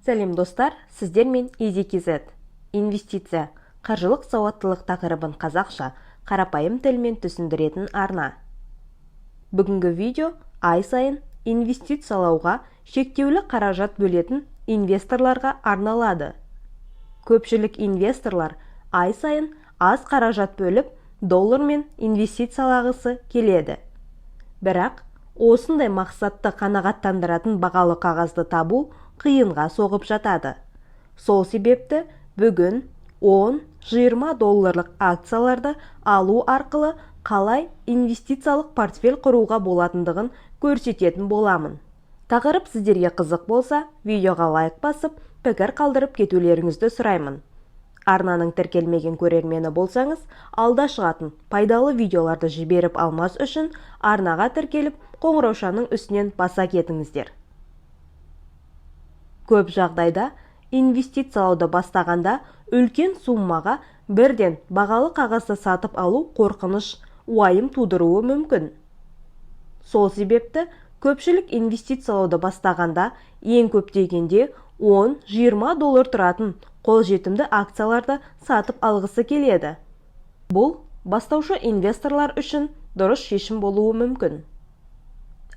Сәлем достар, сіздермен EasyKZ. Инвестиция, қаржылық сауаттылық тақырыбын қазақша, қарапайым тілмен түсіндіретін арна. Бүгінгі видео ай сайын инвестициялауға шектеулі қаражат бөлетін инвесторларға арналады. Көпшілік инвесторлар ай сайын аз қаражат бөліп, доллармен инвестициялағысы келеді. Бірақ, осындай мақсатты қанағаттандыратын бағалы қағазды табу қиынға соғып жатады. Сол себепті бүгін 10-20 долларлық акцияларды алу арқылы қалай инвестициялық портфель құруға болатындығын көрсететін боламын. Тақырып сіздерге қызық болса, видеоға лайк басып, пікір қалдырып кетулеріңізді сұраймын. Арнаның тіркелмеген көрермені болсаңыз, алда шығатын пайдалы видеоларды жіберіп алмас үшін арнаға тіркеліп, қоңыраушаның үстінен баса кетіңіздер. Көп жағдайда инвестициялауды бастағанда үлкен суммаға бірден бағалы қағазды сатып алу қорқыныш, уайым тудыруы мүмкін. Сол себепті көпшілік инвестициялауды бастағанда ең көп дегенде 10-20 доллар тұратын қолжетімді акцияларды сатып алғысы келеді. Бұл бастаушы инвесторлар үшін дұрыс шешім болуы мүмкін.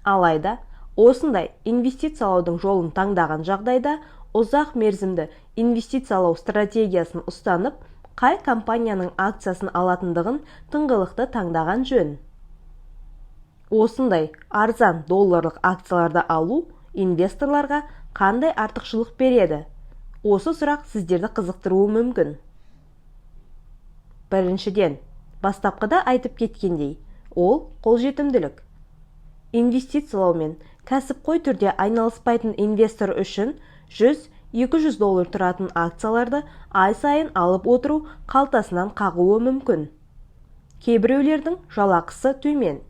Алайда, осындай инвестициялаудың жолын таңдаған жағдайда ұзақ мерзімді инвестициялау стратегиясын ұстанып, қай компанияның акциясын алатындығын тыңғылықты таңдаған жөн. Осындай арзан долларлық акцияларды алу инвесторларға қандай артықшылық береді? Осы сұрақ сіздерді қызықтыруы мүмкін. Біріншіден, бастапқыда айтып кеткендей, ол қолжетімділік. Инвестициялаумен кәсіпқой түрде айналыспайтын инвестор үшін 100-200 доллар тұратын акцияларды ай сайын алып отыру қалтасынан қағуы мүмкін. Кейбіреулердің жалақысы төмен.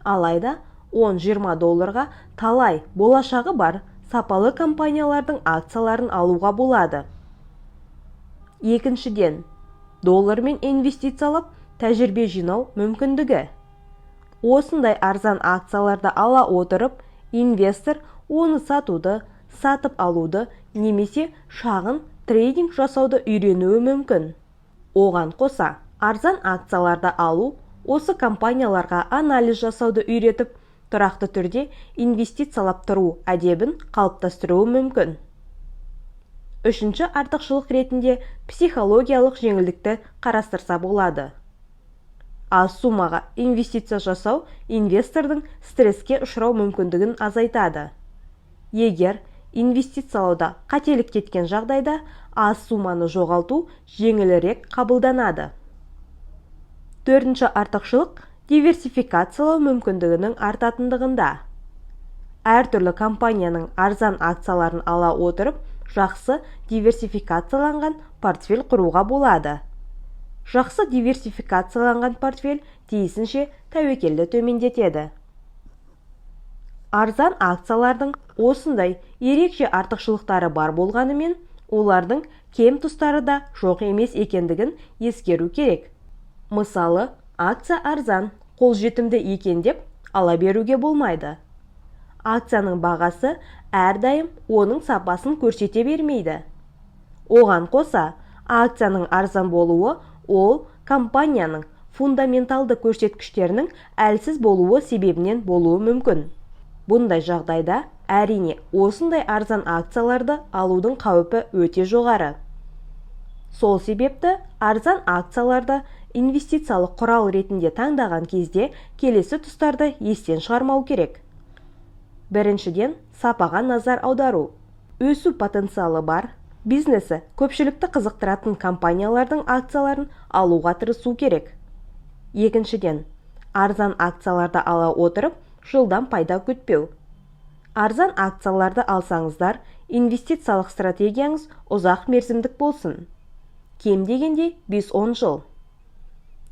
Алайда 10-20 долларға талай болашағы бар сапалы компаниялардың акцияларын алуға болады. Екіншіден, доллармен инвестициялап тәжірибе жинау мүмкіндігі. Осындай арзан акцияларды ала отырып, инвестор оны сатуды, сатып алуды немесе шағын трейдинг жасауды үйренуі мүмкін. Оған қоса, арзан акцияларды алу осы компанияларға анализ жасауды үйретіп, тұрақты түрде инвестициялап тұру әдебін қалыптастыруы мүмкін. Үшінші артықшылық ретінде психологиялық жеңілдікті қарастырса болады. Аз суммаға инвестиция жасау инвестордың стресске ұшырау мүмкіндігін азайтады. Егер инвестициялауда қателік кеткен жағдайда, аз сумманы жоғалту жеңілірек қабылданады. Төртінші артықшылық диверсификациялау мүмкіндігінің артатындығында. Әртүрлі компанияның арзан акцияларын ала отырып, жақсы диверсификацияланған портфель құруға болады. Жақсы диверсификацияланған портфель тиісінше тәуекелді төмендетеді. Арзан акциялардың осындай ерекше артықшылықтары бар болғанымен, олардың кем тұстары да жоқ емес екендігін ескеру керек. Мысалы, акция арзан, қолжетімді екен деп ала беруге болмайды. Акцияның бағасы әрдайым оның сапасын көрсете бермейді. Оған қоса, акцияның арзан болуы ол компанияның фундаменталды көрсеткіштерінің әлсіз болуы себебінен болуы мүмкін. Бұндай жағдайда әрине осындай арзан акцияларды алудың қауіпі өте жоғары. Сол себепті арзан акцияларды инвестициялық құрал ретінде таңдаған кезде келесі тұстарды естен шығармау керек. Біріншіден, сапаға назар аудару. Өсу потенциалы бар, бизнесі көпшілікті қызықтыратын компаниялардың акцияларын алуға тырысу керек. Екіншіден, арзан акцияларды ала отырып, жылдан пайда күтпеу. Арзан акцияларды алсаңыздар, инвестициялық стратегияңыз ұзақ мерзімдік болсын. Кем дегенде 5-10 жыл.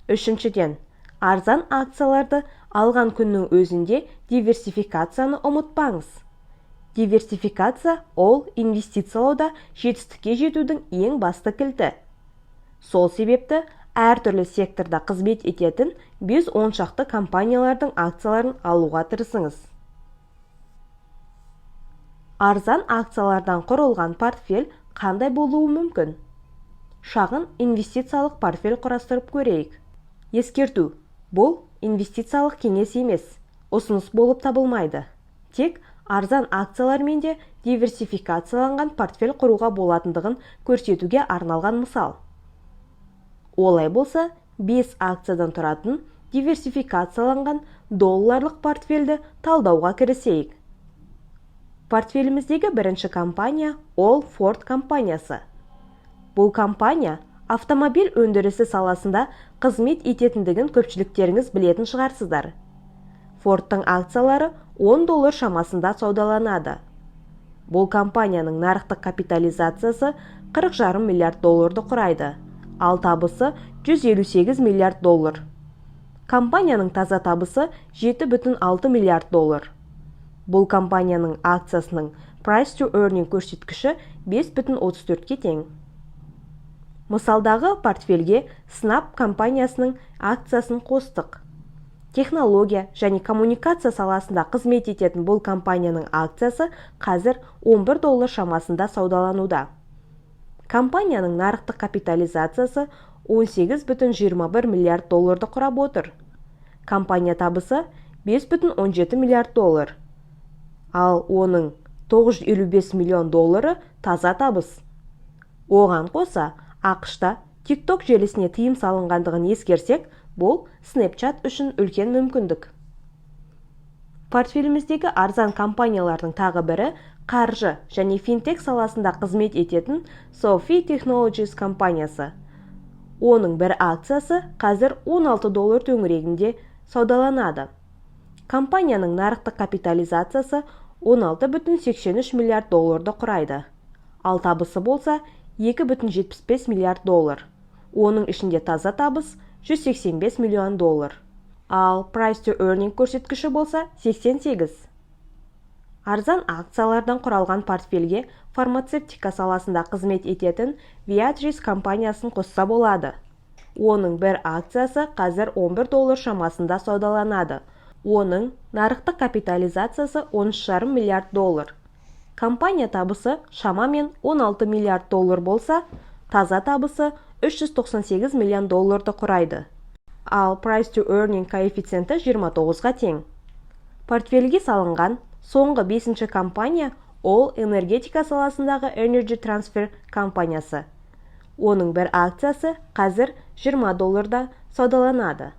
Үшіншіден, арзан акцияларды алған күннің өзінде диверсификацияны ұмытпаңыз. Диверсификация ол инвестициялауда жетістікке жетудің ең басты кілті. Сол себепті әртүрлі секторда қызмет ететін 5-10 шақты компаниялардың акцияларын алуға тырысыңыз. Арзан акциялардан құрылған портфель қандай болуы мүмкін? Шағын инвестициялық портфель құрастырып көрейік. Ескерту: бұл инвестициялық кеңес емес, ұсыныс болып табылмайды. Тек арзан акциялармен де диверсификацияланған портфель құруға болатындығын көрсетуге арналған мысал. Олай болса, 5 акциядан тұратын диверсификацияланған долларлық портфельді талдауға кірісейік. Портфеліміздегі бірінші компания ол Ford компаниясы. Бұл компания автомобиль өндірісі саласында қызмет ететіндігін көпшіліктеріңіз білетін шығарсыздар. Ford'тың акциялары $10 шамасында саудаланады. Бұл компанияның нарықтық капитализациясы $40,5 миллиард құрайды, ал табысы $158 миллиард. Компанияның таза табысы $7,6 миллиард. Бұл компанияның акциясының price to earning көрсеткіші 5,34-ке тең. Мысалдағы портфельге Snap компаниясының акциясын қостық. Технология және коммуникация саласында қызмет ететін бұл компанияның акциясы қазір $11 шамасында саудалануда. Компанияның нарықтық капитализациясы $18,21 миллиард құрап отыр. Компания табысы $5,17 миллиард, ал оның $955 миллион таза табыс. Оған қоса, ақш-та TikTok желісіне тыйым салынғандығын ескерсек, бұл Snapchat үшін үлкен мүмкіндік. Портфеліміздегі арзан компаниялардың тағы бірі қаржы және финтек саласында қызмет ететін Sophie Technologies компаниясы. Оның бір акциясы қазір $16 төңірегінде саудаланады. Компанияның нарықтық капитализациясы $16,83 миллиард құрайды, ал табысы болса $2,75 миллиард. Оның ішінде таза табыс $185 миллион, ал price to earning көрсеткіші болса 88. Арзан акциялардан құралған портфельге фармацевтика саласында қызмет ететін Viatris компаниясын қосса болады. Оның бір акциясы қазір $11 шамасында саудаланады. Оның нарықтық капитализациясы $13,5 миллиард. Компания табысы шамамен $16 миллиард болса, таза табысы $398 миллион құрайды, ал price to earning коэффициенті 29-ға тең. Портфельге салынған соңғы 5-ші компания ол энергетика саласындағы Energy Transfer компаниясы. Оның бір акциясы қазір $20 саудаланады.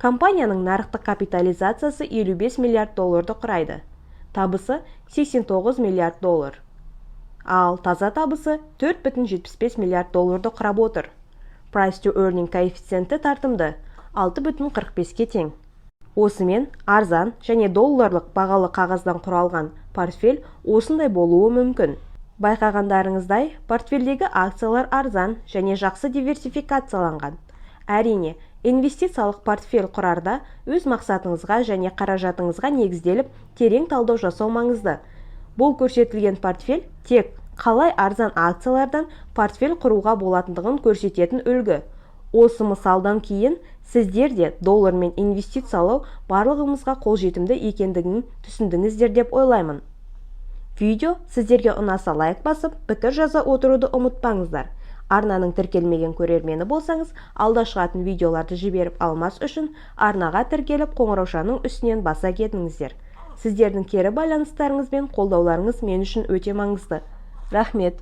Компанияның нарықтық капитализациясы $55 миллиард құрайды. Табысы $89 миллиард, ал таза табысы $4,75 миллиард құрап отыр. Price to earning коэффициенті тартымды 6,45-ке тең. Осымен арзан және долларлық бағалы қағаздан құралған портфель осындай болуы мүмкін. Байқағандарыңыздай, портфельдегі акциялар арзан және жақсы диверсификацияланған. Әрине, инвестициялық портфель құрарда өз мақсатыңызға және қаражатыңызға негізделіп терең талдау жасау маңызды. Бұл көрсетілген портфель тек қалай арзан акциялардан портфель құруға болатындығын көрсететін үлгі. Осы мысалдан кейін сіздер де доллармен инвестициялау барлығымызға қолжетімді екендігін түсіндіңіздер деп ойлаймын. Видео сіздерге ұнаса лайк басып, пікір жаза отыруды ұмытпаңыздар. Арнаның тіркелмеген көрермені болсаңыз, алда шығатын видеоларды жіберіп алмас үшін арнаға тіркеліп қоңыраушаның үстінен баса кетіңіздер. Сіздердің кері байланыстарыңыз бен қолдауларыңыз мен үшін өте маңызды. Рахмет.